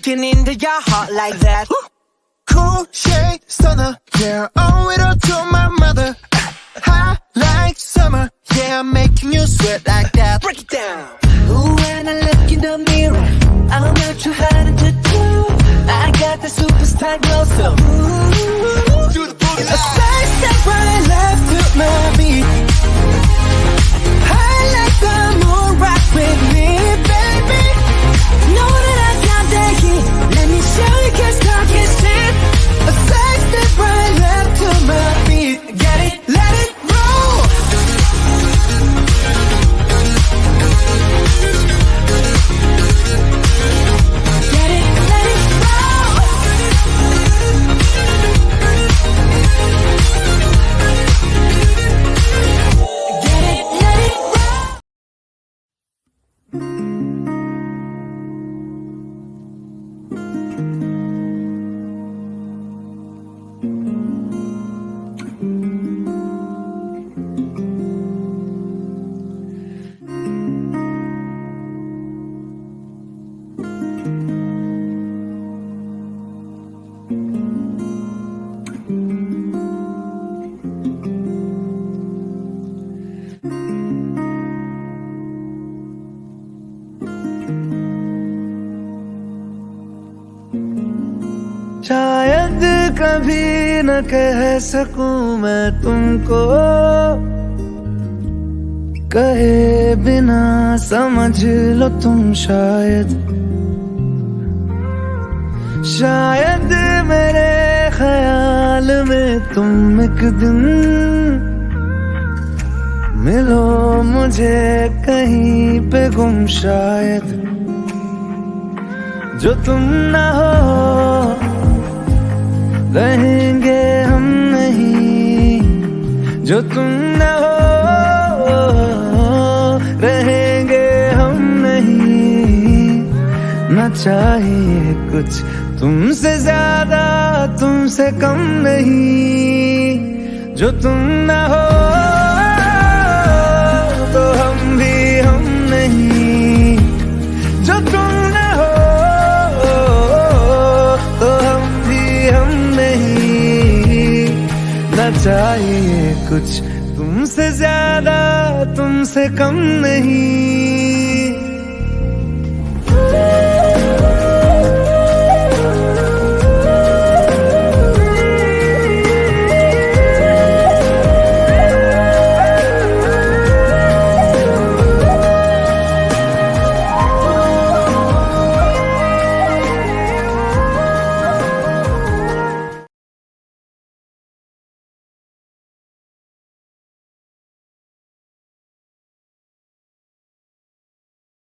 looking into your heart like that. Cool shade stunner, yeah, owe it all to my mother. High like summer, yeah, I'm making you sweat like that. Break it down. Ooh, when I look in the mirror, I'm not too hard to do. I got the superstar glow, so ooh, Do the boogie a side step right left to my beat. I like the moon, rock with me, baby. Know that I got that heat. Let me show you, 'cause talk is cheap. A side step right left to my beat. Get it, let it roll. Get it, let it roll. Get it, let it roll. शायद कभी न कह सकूं मैं तुमको, कहे बिना समझ लो तुम शायद। शायद मेरे ख्याल में तुम एक दिन मिलो मुझे कहीं पे गुम शायद। जो तुम ना हो रहेंगे हम नहीं, जो तुम न हो रहेंगे हम नहीं। न चाहिए कुछ तुमसे ज्यादा तुमसे कम नहीं। जो तुम न हो तो हम भी हम नहीं, जो तुम न हो तो हम भी हम नहीं। न चाहिए कुछ तुमसे ज्यादा तुमसे कम नहीं।